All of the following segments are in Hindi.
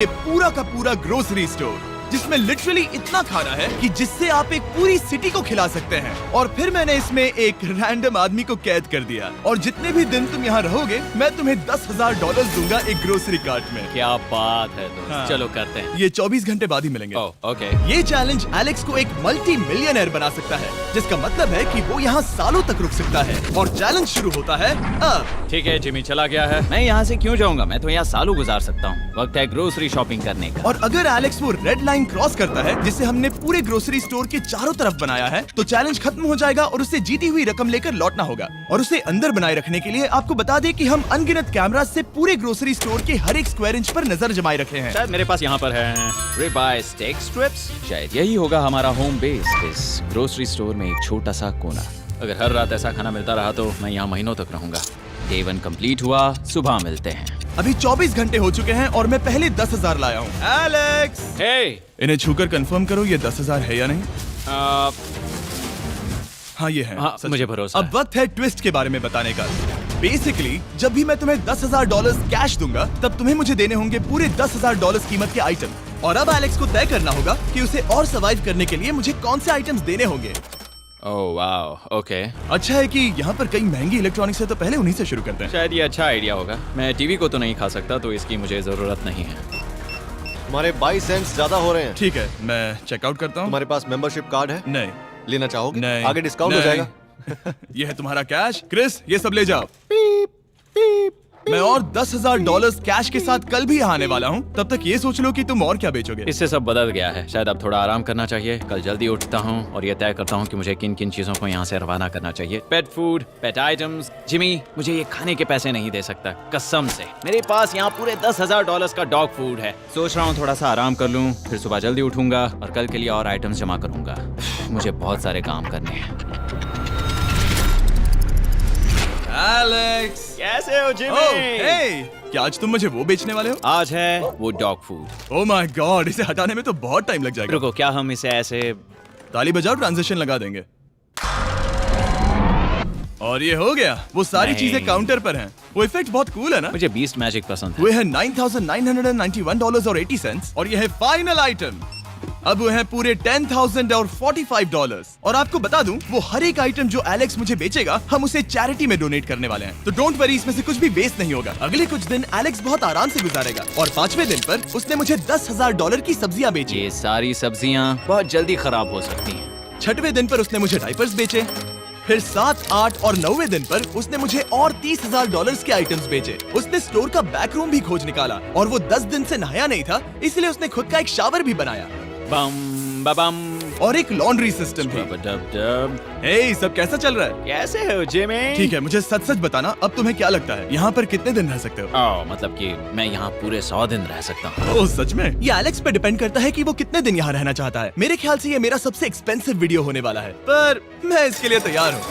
ये पूरा का पूरा ग्रोसरी स्टोर जिसमें लिटरली इतना खाना है कि जिससे आप एक पूरी सिटी को खिला सकते हैं। और फिर मैंने इसमें एक रैंडम आदमी को कैद कर दिया और जितने भी दिन तुम यहाँ रहोगे मैं तुम्हें $10,000 दूंगा एक ग्रोसरी कार्ट में। क्या बात है दोस्त। हाँ। चलो करते हैं। ये 24 घंटे बाद ही मिलेंगे। ओके। ये चैलेंज एलेक्स को एक मल्टी मिलियनर बना सकता है, जिसका मतलब है कि वो यहाँ सालों तक रुक सकता है। और चैलेंज शुरू होता है अब। ठीक है, जिमी चला गया है। मैं यहाँ से क्यों जाऊँगा, मैं तो यहाँ सालों गुजार सकता हूँ। वक्त है ग्रोसरी शॉपिंग करने का। और अगर एलेक्स वो रेड लाइन क्रॉस करता है जिसे हमने पूरे ग्रोसरी स्टोर के चारों तरफ बनाया है, तो चैलेंज खत्म हो जाएगा और उसे जीती हुई रकम लेकर लौटना होगा। और उसे अंदर बनाए रखने के लिए आपको बता दें कि हम अनगिनत कैमरा से पूरे ग्रोसरी स्टोर के हर एक स्क्वायर इंच पर नजर जमाए रखे हैं। शायद मेरे पास यहाँ पर है रिबाई स्टेक स्ट्रिप्स। शायद यही होगा हमारा होम बेस, इस ग्रोसरी स्टोर में एक छोटा सा कोना। अगर हर रात ऐसा खाना मिलता रहा तो मैं यहाँ महीनों तक रहूंगा। डे 1 कंप्लीट हुआ, सुबह मिलते हैं। अभी 24 घंटे हो चुके हैं और मैं पहले 10,000 लाया हूँ। एलेक्स, हे, इन्हें छूकर कंफर्म करो ये 10,000 है या नहीं। हाँ ये है। हाँ, सच। मुझे भरोसा अब वक्त है ट्विस्ट के बारे में बताने का। बेसिकली जब भी मैं तुम्हें $10,000 कैश दूंगा तब तुम्हें मुझे देने होंगे पूरे $10,000 कीमत के आइटम। और अब एलेक्स को तय करना होगा कि उसे और सर्वाइव करने के लिए मुझे कौन से आइटम्स देने होंगे। Oh wow, okay. अच्छा है कि यहाँ पर कई महंगी इलेक्ट्रॉनिक्स है, तो पहले उन्हीं से शुरू करते हैं। शायद ये अच्छा आइडिया होगा। मैं टीवी को तो नहीं खा सकता, तो इसकी मुझे जरूरत नहीं है। हमारे 22 सेंट्स ज्यादा हो रहे हैं। ठीक है, मैं चेकआउट करता हूँ। तुम्हारे पास मेंबरशिप कार्ड है? नहीं। लेना चाहोगे? नहीं। आगे डिस्काउंट हो नहीं। जाएगा। ये है तुम्हारा कैश। क्रिस, ये सब ले जाओ। मैं और $10,000 कैश के साथ कल भी यहाँ आने वाला हूँ। तब तक ये सोच लो कि तुम और क्या बेचोगे। इससे सब बदल गया है। शायद अब थोड़ा आराम करना चाहिए। कल जल्दी उठता हूँ और ये तय करता हूँ कि मुझे किन किन चीजों को यहाँ से रवाना करना चाहिए। पेट फूड, पेट आइटम्स। जिमी मुझे ये खाने के पैसे नहीं दे सकता, कसम से। मेरे पास यहाँ पूरे $10,000 का डॉग फूड है। सोच रहा हूँ थोड़ा सा आराम कर लूँ, फिर सुबह जल्दी उठूंगा और कल के लिए और आइटम्स जमा करूंगा। मुझे बहुत सारे काम करने हैं। एलेक्स, कैसे हो जिमी? हे, क्या आज तुम मुझे वो बेचने वाले हो? आज है वो dog food. Oh my God, इसे हटाने में तो बहुत टाइम लग जाएगा। रुको, क्या हम इसे ऐसे ताली बजाओ, ट्रांजिशन लगा देंगे। और ये हो गया। वो सारी नहीं। चीजें काउंटर पर हैं। वो इफेक्ट बहुत कूल है ना? मुझे बीस्ट मैजिक पसंद है। वो है $9,991.80 और ये है फाइनल आइटम। अब वो है पूरे $10,045 और आपको बता दूं, वो हर एक आइटम जो एलेक्स मुझे बेचेगा हम उसे चैरिटी में डोनेट करने वाले हैं। तो डोंट वरी, इसमें से कुछ भी वेस्ट नहीं होगा। अगले कुछ दिन एलेक्स बहुत आराम से गुजारेगा और 5वें दिन पर उसने मुझे $10,000 की सब्जियां बेची। ये सारी सब्जियां बहुत जल्दी खराब हो सकती हैं। 6वें दिन पर उसने मुझे डाइपर्स बेचे। फिर 7, 8 और 9वें दिन पर उसने मुझे और $30,000 के आइटम्स बेचे। उसने स्टोर का बैक रूम भी खोज निकाला और वो 10 दिन से नहाया नहीं था, इसलिए उसने खुद का एक शावर भी बनाया बम बम और एक लॉन्ड्री सिस्टम भी। डब। हे, सब कैसा चल रहा है? कैसे हो जिमी? ठीक है, मुझे सच सच बताना, अब तुम्हें क्या लगता है यहाँ पर कितने दिन रह सकते हो? मतलब कि मैं यहाँ पूरे 100 दिन रह सकता हूँ। ओह सच में? ये एलेक्स पे डिपेंड करता है कि वो कितने दिन यहाँ रहना चाहता है। मेरे ख्याल से ये मेरा सबसे एक्सपेंसिव वीडियो होने वाला है, पर मैं इसके लिए तैयार हूँ।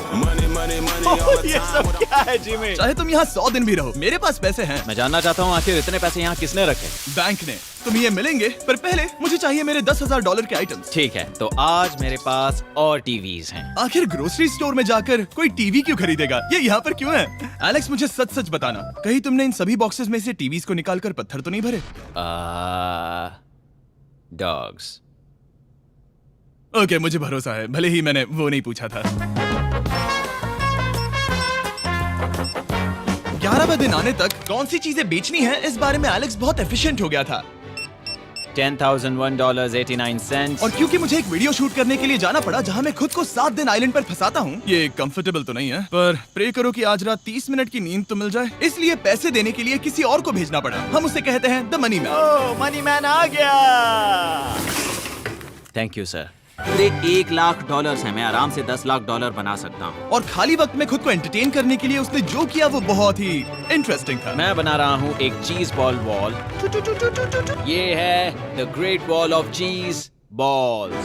ये सब क्या है जिमी? चाहे तुम यहाँ 100 दिन भी रहो, मेरे पास पैसे हैं। मैं जानना चाहता हूँ आखिर इतने पैसे यहाँ किसने रखे? बैंक ने। तुम्हें ये मिलेंगे, पर पहले मुझे चाहिए मेरे $10,000 के आइटम्स। ठीक है, तो आज मेरे पास और टीवीज हैं। आखिर ग्रोसरी स्टोर में जाकर कोई टीवी क्यों खरीदेगा? ये यहाँ पर क्यों है? एलेक्स, मुझे सच सच बताना, कहीं तुमने इन सभी बॉक्सेस में से टीवीज को निकालकर पत्थर तो नहीं भरे? डॉग्स। ओके, मुझे भरोसा है, भले ही मैंने वो नहीं पूछा था। 11वें दिन आने तक कौन सी चीजें बेचनी है, इस बारे में एलेक्स बहुत एफिशिएंट हो गया था। $10,001.89। और क्योंकि मुझे एक वीडियो शूट करने के लिए जाना पड़ा जहां मैं खुद को 7 दिन आइलैंड पर फंसाता हूं, ये कंफर्टेबल तो नहीं है, पर प्रे करो कि आज रात 30 मिनट की नींद तो मिल जाए। इसलिए पैसे देने के लिए किसी और को भेजना पड़ा। हम उसे कहते हैं the money man. Oh, money man आ गया। Thank you sir. पूरे $1,00,000 है। मैं आराम से $10,00,000 बना सकता हूँ। और खाली वक्त में खुद को एंटरटेन करने के लिए उसने जो किया वो बहुत ही इंटरेस्टिंग था। मैं बना रहा हूँ एक चीज बॉल वॉल। ये है द ग्रेट वॉल ऑफ चीज बॉल्स।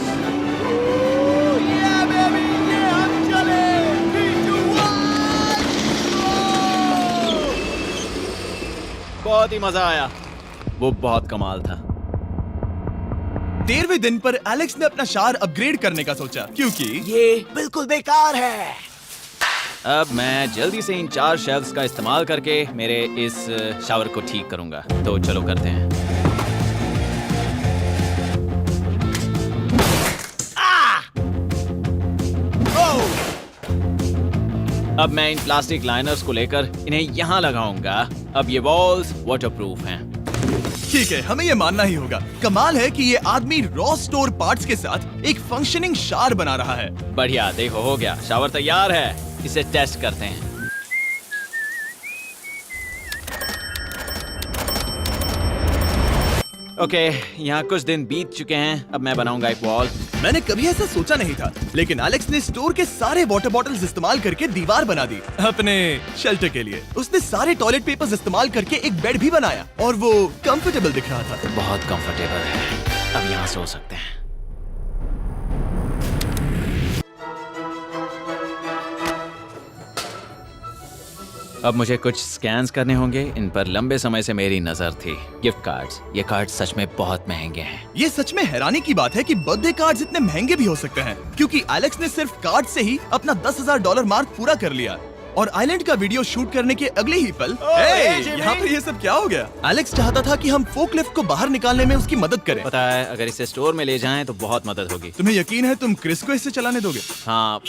बहुत ही मजा आया। वो बहुत कमाल था। 13वें दिन पर एलेक्स ने अपना शावर अपग्रेड करने का सोचा, क्योंकि ये बिल्कुल बेकार है। अब मैं जल्दी से इन 4 शेल्फ्स का इस्तेमाल करके मेरे इस शावर को ठीक करूंगा। तो चलो करते हैं। अब मैं इन प्लास्टिक लाइनर्स को लेकर इन्हें यहाँ लगाऊंगा। अब ये वॉल्स वाटरप्रूफ हैं। ठीक है, हमें ये मानना ही होगा। कमाल है कि ये आदमी रॉ स्टोर पार्ट्स के साथ एक फंक्शनिंग शावर बना रहा है। बढ़िया, देखो हो गया, शावर तैयार है। इसे टेस्ट करते हैं। ओके, यहाँ कुछ दिन बीत चुके हैं। अब मैं बनाऊंगा एक वॉल। मैंने कभी ऐसा सोचा नहीं था, लेकिन एलेक्स ने स्टोर के सारे वाटर बॉटल्स इस्तेमाल करके दीवार बना दी अपने शेल्टर के लिए। उसने सारे टॉयलेट पेपर्स इस्तेमाल करके एक बेड भी बनाया और वो कंफर्टेबल दिख रहा था। बहुत कंफर्टेबल है। अब यहाँ सो सकते हैं। अब मुझे कुछ स्कैन्स करने होंगे। इन पर लंबे समय से मेरी नजर थी। Gift cards. ये कार्ड सच में बहुत महंगे हैं। ये सच में हैरानी की बात है कि बर्थडे कार्ड्स इतने महंगे भी हो सकते हैं, क्योंकि एलेक्स ने सिर्फ कार्ड से ही अपना $10,000 मार्क पूरा कर लिया। और आइलैंड का वीडियो शूट करने के अगले ही पल यहाँ पर ये सब क्या हो गया? एलेक्स चाहता था कि हम फोकलिफ्ट को बाहर निकालने में उसकी मदद करें। पता है, अगर इसे स्टोर में ले जाएं तो बहुत मदद होगी। तुम्हें यकीन है तुम क्रिस को इससे चलाने दोगे? हाँ।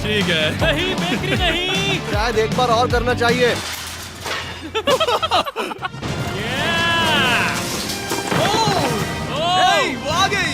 ठीक है। नहीं, बेकरी नहीं। शायद एक बार और करना चाहिए। वो आ गई।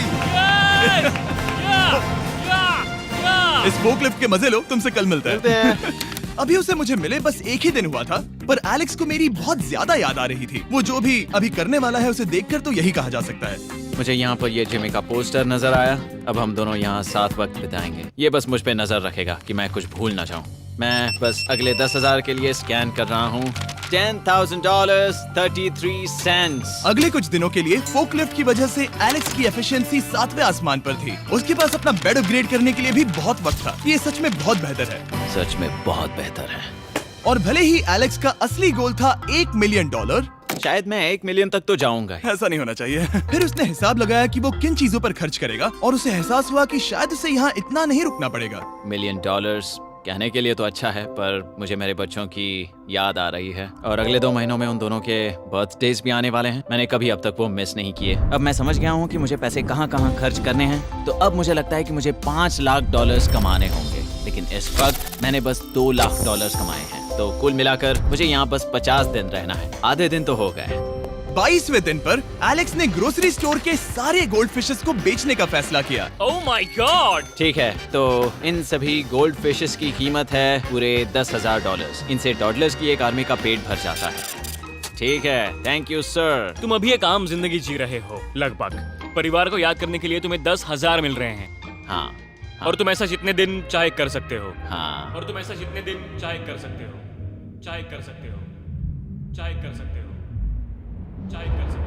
इस फोकलिफ्ट के मजे लो, तुमसे कल मिलते हैं। अभी उसे मुझे मिले बस एक ही दिन हुआ था, पर एलेक्स को मेरी बहुत ज्यादा याद आ रही थी। वो जो भी अभी करने वाला है उसे देखकर तो यही कहा जा सकता है। मुझे यहाँ पर ये जिमी का पोस्टर नजर आया। अब हम दोनों यहाँ साथ वक्त बिताएंगे। ये बस मुझ पे नजर रखेगा कि मैं कुछ भूल ना जाऊँ। मैं बस अगले 10,000 के लिए स्कैन कर रहा हूँ। $10,000 33 सेंट्स। अगले कुछ दिनों के लिए फोकलिफ्ट की वजह से एलेक्स की एफिशिएंसी 7वें आसमान पर थी। उसके पास अपना बेड अपग्रेड करने के लिए भी बहुत वक्त था। ये सच में बहुत बेहतर है। सच में बहुत बेहतर है। और भले ही एलेक्स का असली गोल था $1 मिलियन, शायद मैं 1 मिलियन तक तो जाऊंगा। ऐसा नहीं होना चाहिए। फिर उसने हिसाब लगाया कि वो किन चीजों पर खर्च करेगा और उसे एहसास हुआ कि शायद उसे यहाँ इतना नहीं रुकना पड़ेगा। $1 मिलियन कहने के लिए तो अच्छा है, पर मुझे मेरे बच्चों की याद आ रही है और अगले 2 महीनों में उन दोनों के बर्थडेज भी आने वाले हैं। मैंने कभी अब तक वो मिस नहीं किए। अब मैं समझ गया हूँ कि मुझे पैसे कहाँ कहाँ खर्च करने हैं। तो अब मुझे लगता है कि मुझे $5 लाख कमाने होंगे, लेकिन इस वक्त मैंने बस $2 लाख कमाए हैं। तो कुल मिलाकर मुझे यहाँ बस 50 दिन रहना है। आधे दिन तो हो गए। 22वें दिन पर एलेक्स ने ग्रोसरी स्टोर के सारे गोल्ड फिशेस को बेचने का फैसला किया। Oh my God. ठीक है, तो इन सभी गोल्ड फिशेस की कीमत है पूरे $10,000। इनसे टॉडलर्स की एक आर्मी का पेट भर जाता है। ठीक है, थैंक यू सर। तुम अभी एक आम जिंदगी जी रहे हो लगभग। परिवार को याद करने के लिए तुम्हें 10,000 मिल रहे हैं। हाँ। और तुम ऐसा जितने दिन चाहे कर सकते हो। हाँ। और तुम ऐसा जितने दिन चाहे कर सकते हो। चाहे कर सकते हो। चाहे कर सकते हो। चाहे कर सकते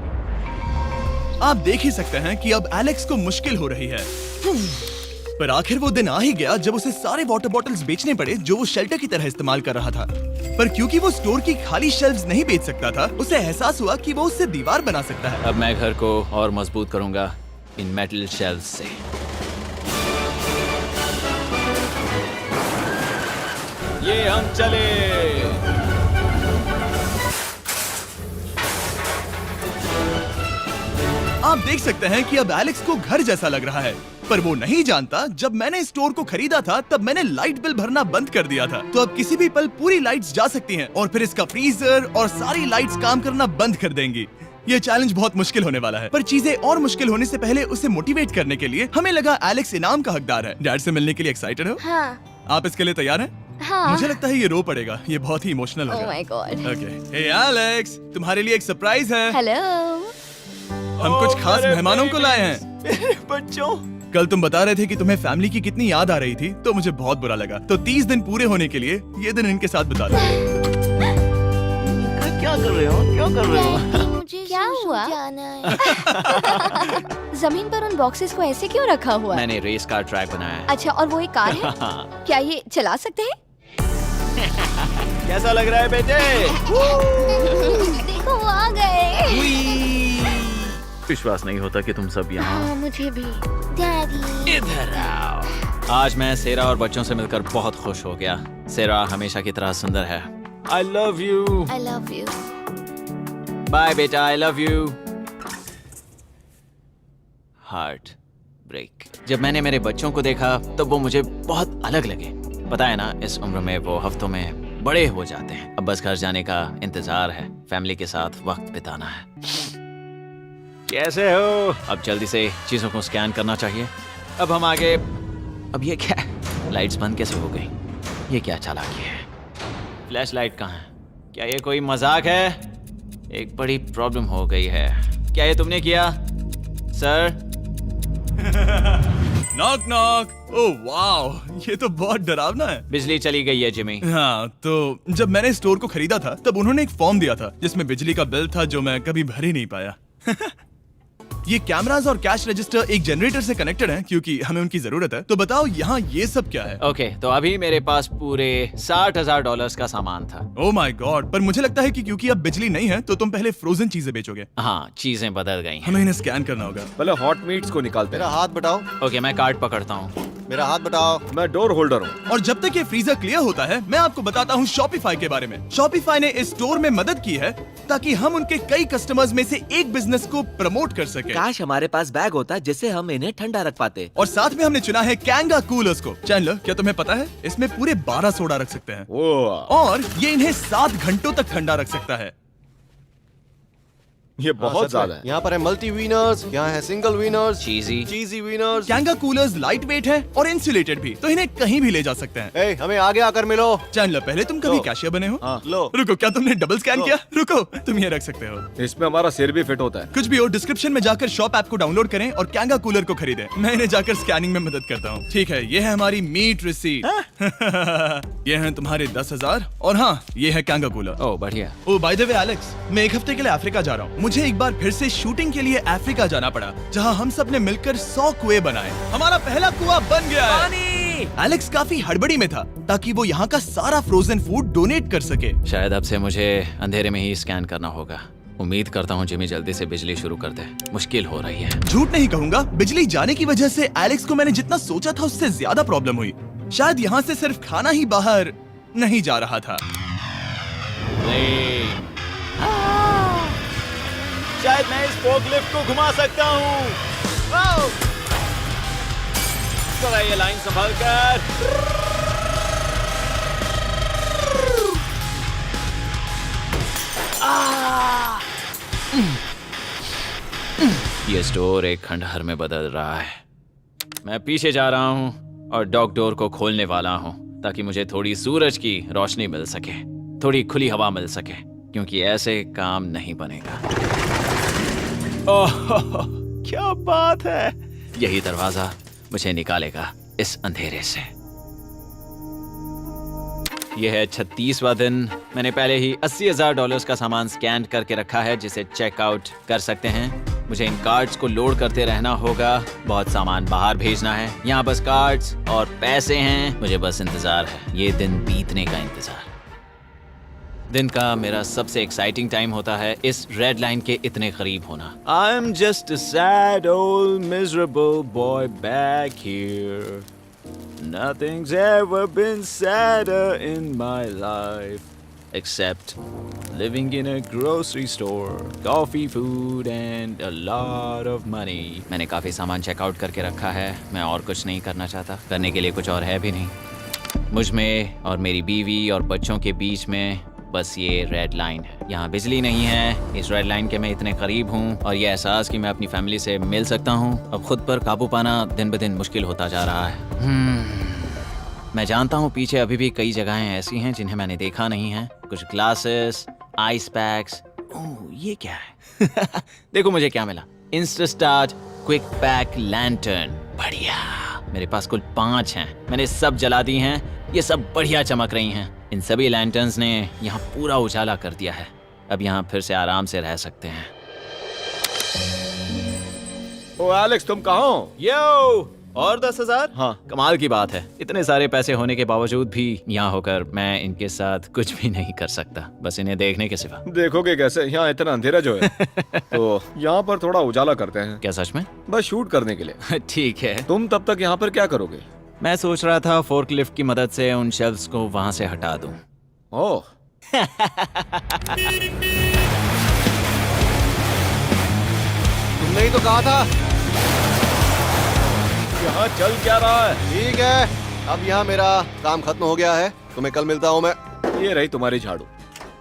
हो। आप देख ही सकते हैं कि अब एलेक्स को मुश्किल हो रही है। पर आखिर वो दिन आ ही गया जब उसे सारे वाटर बॉटल्स बेचने पड़े जो वो शेल्टर की तरह इस्तेमाल कर रहा था। पर क्योंकि वो स्टोर की खाली शेल्व्स नहीं बेच सकता था, उसे एहसास हुआ कि वो उससे दीवार बना सकता है। अब मैं घर को और मजबूत करूंगा इन मेटल शेल्व्स से। ये हम चले। आप देख सकते हैं कि अब एलेक्स को घर जैसा लग रहा है, पर वो नहीं जानता जब मैंने स्टोर को खरीदा था तब मैंने लाइट बिल भरना बंद कर दिया था। तो अब किसी भी पल पूरी लाइट्स जा सकती हैं और फिर इसका फ्रीजर और सारी लाइट्स काम करना बंद कर देंगी। ये चैलेंज बहुत मुश्किल होने वाला है, पर चीजें और मुश्किल होने से पहले उसे मोटिवेट करने के लिए हमें लगा एलेक्स इनाम का हकदार है। डैड से मिलने के लिए एक्साइटेड हो? हाँ। आप इसके लिए तैयार हैं? हाँ। मुझे लगता है ये रो पड़ेगा। ये बहुत ही इमोशनल Oh होगा। my God. Okay, hey Alex, तुम्हारे लिए एक सरप्राइज है। हेलो। हम कुछ खास मेहमानों को लाए हैं। बच्चों, कल तुम बता रहे थे कि तुम्हें फैमिली की कितनी याद आ रही थी, तो मुझे बहुत बुरा लगा। तो 30 दिन पूरे होने के लिए ये दिन इनके साथ बिता लो। क्या कर रहे हो? क्या कर रहे हो? मुझे क्या हुआ? जमीन पर उन बॉक्सेस को ऐसे क्यों रखा हुआ है? मैंने रेस कार ट्रैक बनाया है। अच्छा, और वो एक कार है? क्या ये चला सकते हैं? कैसा लग रहा है बेटे? देखो वो आ गए। विश्वास नहीं होता कि तुम सब यहाँ। हाँ, मुझे भी। डैडी। इधर आओ। आज मैं सेरा और बच्चों से मिलकर बहुत खुश हो गया। सेरा हमेशा की तरह सुंदर है। I love you. I love you. Bye बेटा, I love you. Heart break. जब मैंने मेरे बच्चों को देखा तब वो मुझे बहुत अलग लगे। पता है ना, इस उम्र में वो हफ्तों में बड़े हो जाते हैं। अब बस घर जाने का इंतजार है, फैमिली के साथ वक्त बिताना है। कैसे हो? अब जल्दी से चीजों को स्कैन करना चाहिए। अब हम आगे। अब ये क्या है? लाइट्स बंद कैसे हो गई? ये क्या चालाकी है? फ्लैश लाइट कहाँ है? क्या ये कोई मजाक है? एक बड़ी प्रॉब्लम हो गई है। क्या ये तुमने किया, सर? Knock knock. ओह वाह, ये तो बहुत डरावना है। बिजली चली गई है जिमी। हाँ, तो जब मैंने स्टोर को खरीदा था तब उन्होंने एक फॉर्म दिया था जिसमें बिजली का बिल था जो मैं कभी भर ही नहीं पाया। ये कैमरास और कैश रजिस्टर एक जनरेटर से कनेक्टेड हैं क्योंकि हमें उनकी जरूरत है। तो बताओ यहाँ ये सब क्या है? ओके, तो अभी मेरे पास पूरे $60,000 का सामान था। ओह माय गॉड, पर मुझे लगता है कि क्योंकि अब बिजली नहीं है तो तुम पहले फ्रोजन चीजें बेचोगे। हाँ, चीजें बदल गई हैं। हमें इन्हें स्कैन करना होगा। पहले हॉट मीट्स को निकालते मेरा हैं। हाथ बटाओ। ओके, मैं कार्ड पकड़ता हूँ। मेरा हाथ बटाओ। मैं डोर होल्डर हूँ। और जब तक ये फ्रीजर क्लियर होता है मैं आपको बताता हूँ शॉपिफाई के बारे में। शॉपिफाई ने इस स्टोर में मदद की है ताकि हम उनके कई कस्टमर्स में से एक बिजनेस को प्रमोट कर सके। काश हमारे पास बैग होता जिससे हम इन्हें ठंडा रख पाते। और साथ में हमने चुना है कैंगा कूलर्स को। चैनलर, क्या तुम्हें पता है इसमें पूरे 12 सोडा रख सकते हैं ओह, और ये इन्हें 7 घंटों तक ठंडा रख सकता है। ये बहुत ज्यादा है। यहाँ पर है मल्टी विनर्स, यहाँ है single winners, cheesy. Cheesy winners. कैंगा कूलर्स लाइट वेट है और इंसुलेटेड भी, तो इन्हें कहीं भी ले जा सकते हैं। ए, हमें आगे आकर मिलो। चैनलर, पहले तुम कभी लो। कैशियर बने हो? हाँ। लो। रुको, क्या तुमने डबल स्कैन लो। किया? रुको, तुम ये रख सकते हो। इसमें हमारा सिर भी फिट होता है। कुछ भी हो, डिस्क्रिप्शन में जाकर शॉप ऐप को डाउनलोड करें और कैंगा कूलर को खरीदें। मैं इन्हें जाकर स्कैनिंग में मदद करता हूँ। ठीक है, ये है हमारी मीट रिसीट। ये हैं तुम्हारे 10,000 और हाँ, ये है कैंगा कूलर। ओह बढ़िया। ओ बाय द वे एलेक्स, मैं एक हफ्ते के लिए अफ्रीका जा रहा हूँ। मुझे एक बार फिर से शूटिंग के लिए अफ्रीका जाना पड़ा, जहाँ हम सब ने मिलकर 100 कुएं बनाए। हमारा पहला कुआं बन गया है। एलेक्स काफी हड़बड़ी में था ताकि वो यहाँ का सारा फ्रोजन फूड डोनेट कर सके। शायद अब से मुझे अंधेरे में ही स्कैन करना होगा। उम्मीद करता हूँ जिमी जल्दी से बिजली शुरू कर दे। मुश्किल हो रही है। झूठ नहीं कहूंगा, बिजली जाने की वजह से एलेक्स को मैंने जितना सोचा था उससे ज्यादा प्रॉब्लम हुई। शायद यहाँ से सिर्फ खाना ही बाहर नहीं जा रहा था। शायद मैं इस फोर्कलिफ्ट को घुमा सकता हूँ। जरा ये लाइन संभाल कर। ये स्टोर एक खंडहर में बदल रहा है। मैं पीछे जा रहा हूँ और डॉग डोर को खोलने वाला हूँ ताकि मुझे थोड़ी सूरज की रोशनी मिल सके, थोड़ी खुली हवा मिल सके, क्योंकि ऐसे काम नहीं बनेगा। ओह, क्या बात है! यही दरवाजा मुझे निकालेगा इस अंधेरे से। यह है 36वां दिन। मैंने पहले ही $80,000 का सामान स्कैन करके रखा है जिसे चेकआउट कर सकते हैं। मुझे इन कार्ड्स को लोड करते रहना होगा। बहुत सामान बाहर भेजना है। यहाँ बस कार्ड्स और पैसे हैं। मुझे बस इंतजार है, ये दिन बीतने का इंतजार। दिन का मेरा सबसे एक्साइटिंग टाइम होता है इस रेड लाइन के इतने करीब होना। I am just a sad old miserable boy back here. Nothing's ever been sadder in my life except living in a grocery store, coffee, food and a lot of money. मैंने काफी सामान चेकआउट करके रखा है। मैं और कुछ नहीं करना चाहता। करने के लिए कुछ और है भी नहीं। मुझ में और मेरी बीवी और बच्चों के बीच में बस ये रेड लाइन है। यहाँ बिजली नहीं है। इस रेड लाइन के मैं इतने करीब हूँ और ये एहसास कि मैं अपनी फैमिली से मिल सकता हूँ अब खुद पर काबू पाना दिन ब दिन मुश्किल होता जा रहा है। मैं जानता हूँ पीछे अभी भी कई जगहें ऐसी हैं जिन्हें मैंने देखा नहीं है। कुछ ग्लासेस, आइस पैक्स। ओह, ये क्या है? देखो मुझे क्या मिला। इंस्टास्टार्ट क्विक पैक लैंटर्न। बढ़िया। मेरे पास कुल 5 हैं। मैंने सब जला दी हैं। ये सब बढ़िया चमक रही हैं। इन सभी लैंटर्न्स ने यहाँ पूरा उजाला कर दिया है। अब यहाँ फिर से आराम से रह सकते हैं। ओ एलेक्स, तुम कहाँ हो? यो, और 10,000? हाँ। कमाल की बात है। इतने सारे पैसे होने के बावजूद भी यहाँ होकर मैं इनके साथ कुछ भी नहीं कर सकता, बस इन्हें देखने के सिवा। देखोगे कैसे? यहाँ इतना अंधेरा जो है। तो यहाँ पर थोड़ा उजाला करते हैं। क्या सच में? बस शूट करने के लिए। ठीक है। तुम तब तक यहाँ पर क्या करोगे? मैं सोच रहा था फोर्कलिफ्ट की मदद से उन शेल्फ्स को वहां से हटा दूं। ओह, तुमने ही तो कहा था। यहाँ चल क्या रहा है? ठीक है, अब यहाँ मेरा काम खत्म हो गया है। तुम्हें कल मिलता हूँ मैं। ये रही तुम्हारी झाड़ू।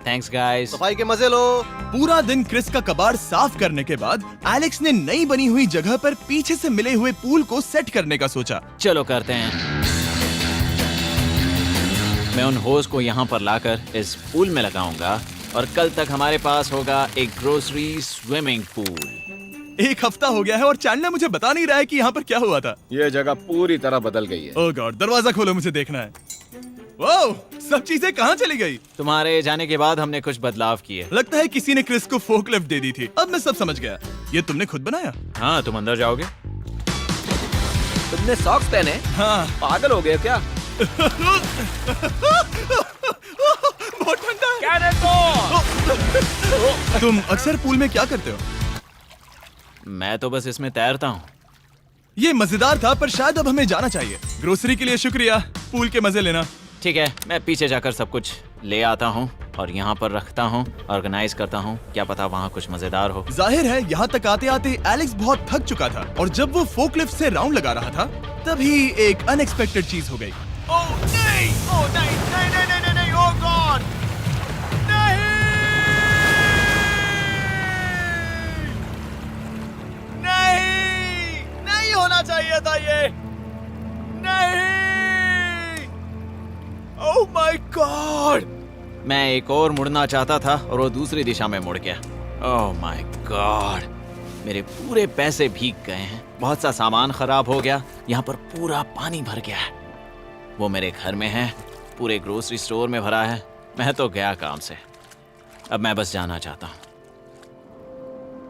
Thanks guys. सफाई के मजे लो। पूरा दिन क्रिस का कबाड़ साफ करने के बाद एलेक्स ने नई बनी हुई जगह पर पीछे से मिले हुए पूल को सेट करने का सोचा। चलो करते हैं। मैं उन होज को यहाँ पर लाकर इस पूल में लगाऊंगा और कल तक हमारे पास होगा एक ग्रोसरी स्विमिंग पूल। एक हफ्ता हो गया है और चैंडलर मुझे बता नहीं रहा है कि यहाँ पर क्या हुआ था। ये जगह पूरी तरह बदल गई है। ओह गॉड, दरवाजा खोलो, मुझे देखना है। वाह, सब चीजें कहाँ चली गई? तुम्हारे जाने के बाद हमने कुछ बदलाव किए। लगता है किसी ने क्रिस को फोकलिफ्ट दे दी थी। अब मैं सब समझ गया। ये तुमने खुद बनाया? हाँ, तुम अंदर जाओगे? तुमने सॉक्स पहने? हाँ। पागल हो गए क्या? बहुत ठंडा है। तुम अक्सर पूल में क्या करते हो? मैं तो बस इसमें तैरता हूँ। ये मजेदार था, पर शायद अब हमें जाना चाहिए। ग्रोसरी के लिए शुक्रिया, पूल के मजे लेना। ठीक है, मैं पीछे जाकर सब कुछ ले आता हूँ और यहाँ पर रखता हूँ, ऑर्गेनाइज करता हूँ। क्या पता वहाँ कुछ मजेदार हो। जाहिर है यहाँ तक आते आते एलेक्स बहुत थक चुका था और जब वो फोकलिफ्ट से राउंड लगा रहा था तभी एक अनएक्सपेक्टेड चीज हो गई। ओह नहीं, ओह नहीं, नहीं, नहीं, नहीं, नहीं, ओह गॉड, नहीं, नहीं, नहीं होना चाहिए था ये, नहीं, ओह माय गॉड। मैं एक और मुड़ना चाहता था और वो दूसरी दिशा में मुड़ गया। ओह माय गॉड, मेरे पूरे पैसे भीग गए हैं। बहुत सा सामान खराब हो गया। यहाँ पर पूरा पानी भर गया है। वो मेरे घर में है, पूरे ग्रोसरी स्टोर में भरा है। मैं तो गया काम से। अब मैं बस जाना चाहता हूँ।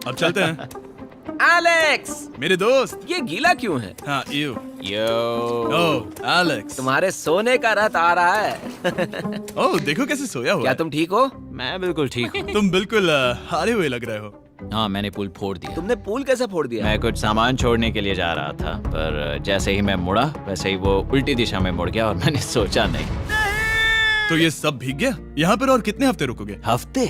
अब चलते हैं। एलेक्स, मेरे दोस्त। ये गीला क्यों है? हाँ, यू। Yo, oh Alex. तुम्हारे सोने का रथ आ रहा है। ओह देखो कैसे सोया हुआ क्या है। तुम ठीक हो? मैं बिल्कुल ठीक हूँ। तुम बिल्कुल हारे हुए लग रहे हो। हाँ, मैंने पुल फोड़ दिया। तुमने पूल कैसे फोड़ दिया? मैं कुछ सामान छोड़ने के लिए जा रहा था, पर जैसे ही मैं मुड़ा वैसे ही वो उल्टी दिशा में मुड़ गया और मैंने सोचा नहीं। तो ये सब भीग गया। यहाँ पर और कितने हफ्ते रुकोगे? हफ्ते?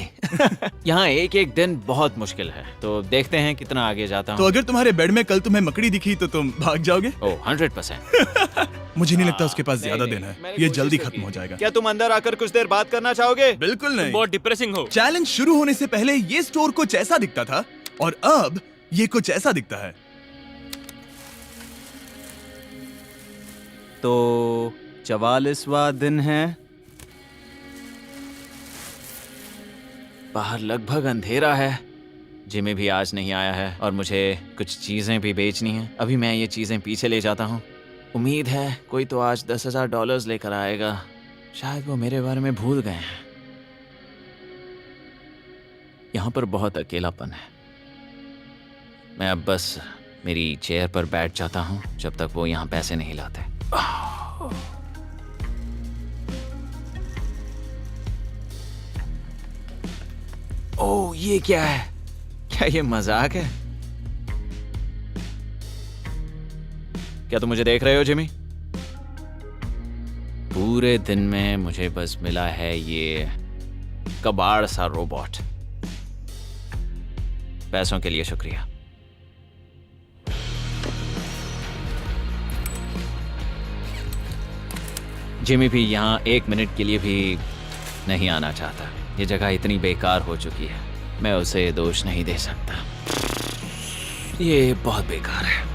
यहाँ एक एक दिन बहुत मुश्किल है, तो देखते हैं कितना आगे जाता तो हूँ। अगर तुम्हारे बेड में कल तुम्हें मकड़ी दिखी तो तुम भाग जाओगे? ओह 100%। मुझे नहीं लगता उसके पास नहीं, ज्यादा नहीं, दिन है। मैंने ये कोशिश जल्दी तो खत्म की हो है। जाएगा। क्या तुम अंदर आकर कुछ देर बात करना चाहोगे? बिल्कुल नहीं। बहुत डिप्रेसिंग हो। चैलेंज शुरू होने से पहले ये स्टोर कुछ ऐसा दिखता था और अब ये कुछ ऐसा दिखता है। तो 44वां दिन है। बाहर लगभग अंधेरा है। जिमी भी आज नहीं आया है और मुझे कुछ चीजें भी बेचनी हैं। अभी मैं ये चीजें पीछे ले जाता हूँ। उम्मीद है कोई तो आज $10,000 लेकर आएगा। शायद वो मेरे बारे में भूल गए हैं। यहाँ पर बहुत अकेलापन है। मैं अब बस मेरी चेयर पर बैठ जाता हूँ जब तक वो यहाँ पैसे नहीं लाते। ओह, ये क्या है? क्या ये मजाक है? क्या तुम मुझे देख रहे हो जिमी? पूरे दिन में मुझे बस मिला है ये कबाड़ सा रोबोट। पैसों के लिए शुक्रिया। जिमी भी यहाँ 1 मिनट के लिए भी नहीं आना चाहता। ये जगह इतनी बेकार हो चुकी है, मैं उसे दोष नहीं दे सकता। ये बहुत बेकार है।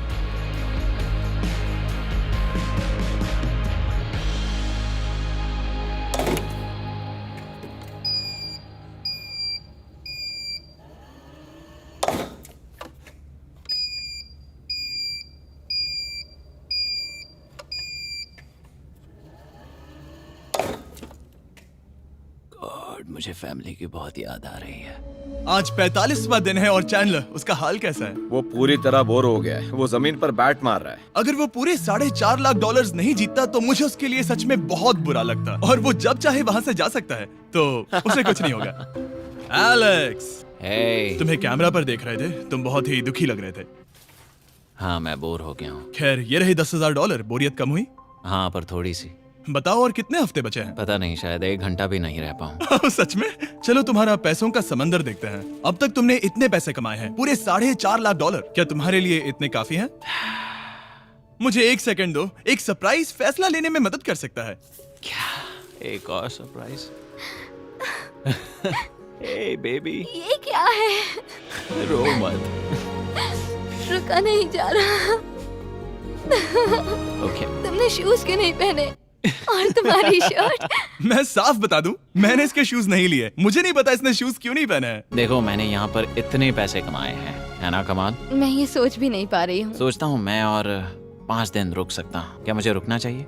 मुझे फैमिली की बहुत याद आ रही है। आज 45वां दिन है और चैंडलर, उसका हाल कैसा है? वो पूरी तरह बोर हो गया है। वो जमीन पर बैट मार रहा है। अगर वो पूरे $4.5 लाख नहीं जीतता तो मुझे उसके लिए सच में बहुत बुरा लगता। और वो जब चाहे वहाँ से जा सकता है, तो उसे कुछ नहीं होगा। एलेक्स, hey, तुम्हें कैमरा पर देख रहे थे। तुम बहुत ही दुखी लग रहे थे। हाँ, मैं बोर हो गया हूँ। खैर, ये रही $10,000। बोरियत कम हुई? हाँ, पर थोड़ी सी। बताओ, और कितने हफ्ते बचे हैं? पता नहीं, शायद 1 घंटा भी नहीं रह पाऊँ। सच में? चलो तुम्हारा पैसों का समंदर देखते हैं। अब तक तुमने इतने पैसे कमाए हैं, पूरे $4.5 लाख। क्या तुम्हारे लिए इतने काफी हैं? मुझे एक सेकंड दो, एक सरप्राइज फैसला लेने में मदद कर सकता है। एक और सरप्राइज। हे बेबी, ये क्या है? रो मत। रुका नहीं जा रहा। ओके। तुमने शूज क्यों नहीं पहने? और तुम्हारी शर्ट? मैं साफ बता दूं, मैंने इसके शूज नहीं लिए। मुझे नहीं पता इसने शूज क्यों नहीं पहने हैं। देखो, मैंने यहाँ पर इतने पैसे कमाए हैं, है ना कमाल? मैं ये सोच भी नहीं पा रही हूँ। सोचता हूँ मैं और 5 दिन रुक सकता हूँ। क्या मुझे रुकना चाहिए?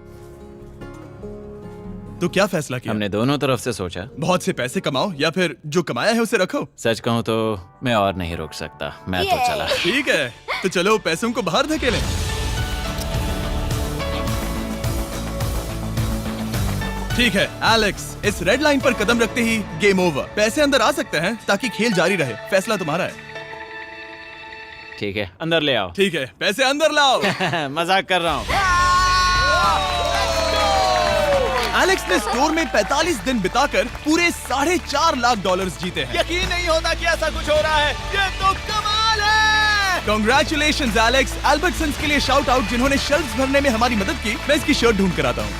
तो क्या फैसला किया? हमने दोनों तरफ से सोचा। बहुत से पैसे कमाओ या फिर जो कमाया है उसे रखो। सच कहूँ तो मैं और नहीं रुक सकता, मैं तो चला। ठीक है, तो चलो पैसों को बाहर धकेलें। ठीक है एलेक्स, इस रेड लाइन पर कदम रखते ही गेम ओवर। पैसे अंदर आ सकते हैं ताकि खेल जारी रहे। फैसला तुम्हारा है। ठीक है, अंदर ले आओ। ठीक है, पैसे अंदर लाओ। मजाक कर रहा हूँ। एलेक्स ने स्टोर में 45 दिन बिताकर पूरे $4.5 लाख जीते हैं। यकीन नहीं होता कि ऐसा कुछ हो रहा है। ये तो कमाल है। Congratulations Alex. एल्बर्टसन्स के लिए शाउट आउट जिन्होंने शेल्फ्स भरने में हमारी मदद की। मैं इसकी शर्ट ढूंढ कर आता हूँ।